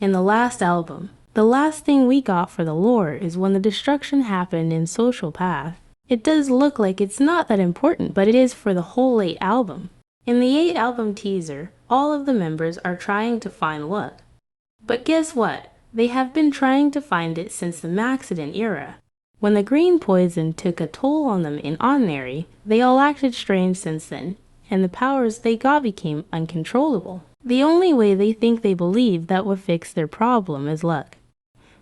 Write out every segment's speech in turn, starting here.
in the last album. The last thing we got for the lore is when the destruction happened in Social Path. It does look like it's not that important, but it is for the whole 8 album. In the 8 album teaser, all of the members are trying to find luck. But guess what? They have been trying to find it since the Maxident era. When the green poison took a toll on them in Ordinary, they all acted strange since then, and the powers they got became uncontrollable. The only way they think they believe that would fix their problem is luck.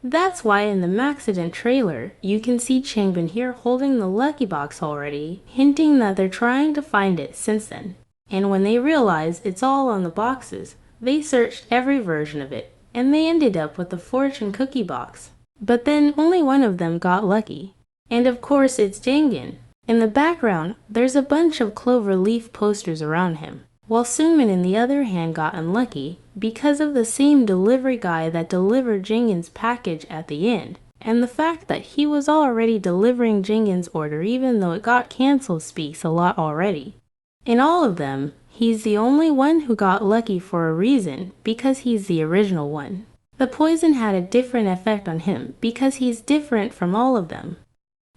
That's why in the Maxident trailer, you can see Changbin here holding the lucky box already, hinting that they're trying to find it since then. And when they realize it's all on the boxes, they searched every version of it, and they ended up with the fortune cookie box. But then only one of them got lucky. And of course it's Jangin. In the background, there's a bunch of clover leaf posters around him, while Seungmin in the other hand got unlucky because of the same delivery guy that delivered Jangin's package at the end, and the fact that he was already delivering Jangin's order even though it got cancelled speaks a lot already. In all of them, he's the only one who got lucky for a reason, because he's the original one. The poison had a different effect on him because he's different from all of them.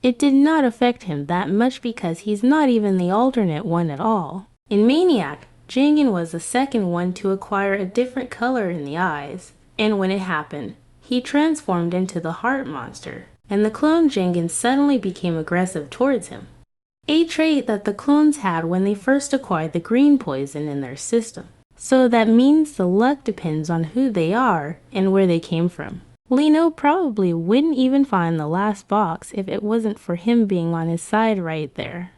It did not affect him that much because he's not even the alternate one at all. In Maniac, Jangin was the second one to acquire a different color in the eyes, and when it happened, he transformed into the heart monster, and the clone Jangin suddenly became aggressive towards him. A trait that the clones had when they first acquired the green poison in their system. So that means the luck depends on who they are and where they came from. Lino probably wouldn't even find the last box if it wasn't for him being on his side right there.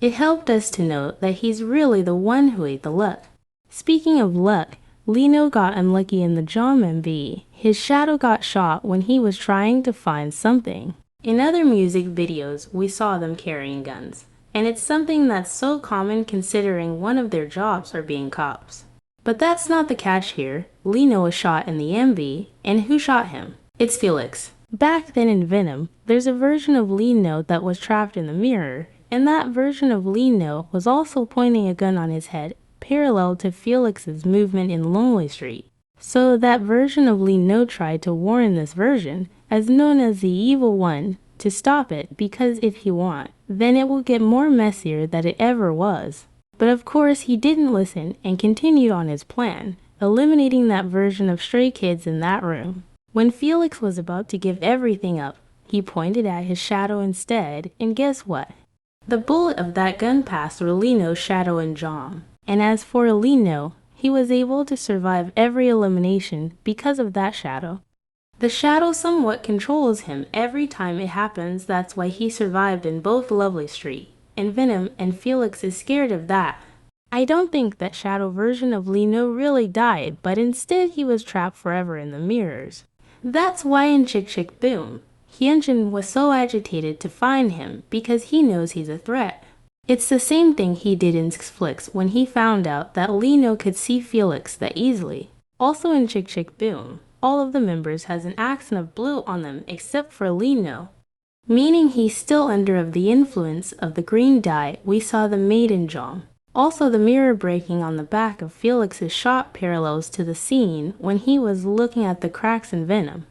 It helped us to note that he's really the one who ate the luck. Speaking of luck, Lino got unlucky in the Jom MV. His shadow got shot when he was trying to find something. In other music videos, we saw them carrying guns, and it's something that's so common considering one of their jobs are being cops. But that's not the catch here. Lino was shot in the MV, and who shot him? It's Felix. Back then in Venom, there's a version of Lino that was trapped in the mirror, and that version of Lino was also pointing a gun on his head, parallel to Felix's movement in Lonely Street. So that version of Lino tried to warn this version, as known as the evil one, to stop it, because if he wants, then it will get more messier than it ever was. But of course he didn't listen and continued on his plan, eliminating that version of stray kids in that room. When Felix was about to give everything up, he pointed at his shadow instead, and guess what? The bullet of that gun passed through Lino's shadow and Jom. And as for Lino, he was able to survive every elimination because of that shadow. The shadow somewhat controls him every time it happens. That's why he survived in both Lovely Street and Venom, and Felix is scared of that. I don't think that shadow version of Lino really died, but instead he was trapped forever in the mirrors. That's why in Chick Chick Boom, Hyunjin was so agitated to find him because he knows he's a threat. It's the same thing he did in Six Flicks when he found out that Lino could see Felix that easily. Also in Chick Chick Boom, all of the members has an accent of blue on them except for Lino, meaning he's still under the influence of the green dye we saw the Maiden Jom. Also the mirror breaking on the back of Felix's shot parallels to the scene when he was looking at the cracks in Venom,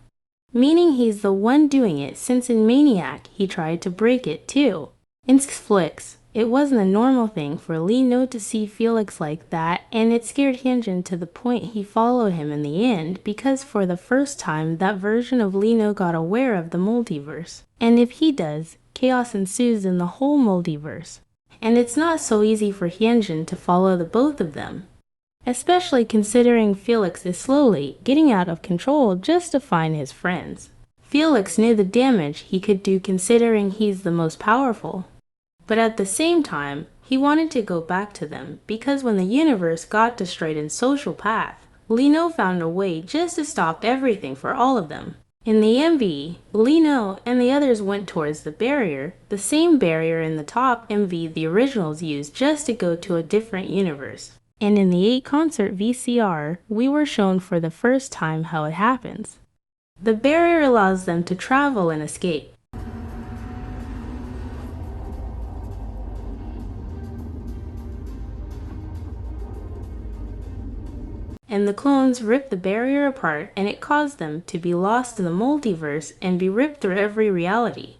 meaning he's the one doing it since in Maniac he tried to break it too. In Six Flicks, it wasn't a normal thing for Lino to see Felix like that, and it scared Hyunjin to the point he followed him in the end because for the first time that version of Lino got aware of the multiverse. And if he does, chaos ensues in the whole multiverse. And it's not so easy for Hyunjin to follow the both of them, especially considering Felix is slowly getting out of control just to find his friends. Felix knew the damage he could do considering he's the most powerful. But at the same time, he wanted to go back to them because when the universe got destroyed in Social Path, Lino found a way just to stop everything for all of them. In the MV, Lino and the others went towards the same barrier in the top MV the originals used just to go to a different universe. And in the 8 concert VCR, we were shown for the first time how it happens. The barrier allows them to travel and escape. and the clones ripped the barrier apart, and it caused them to be lost in the multiverse and be ripped through every reality.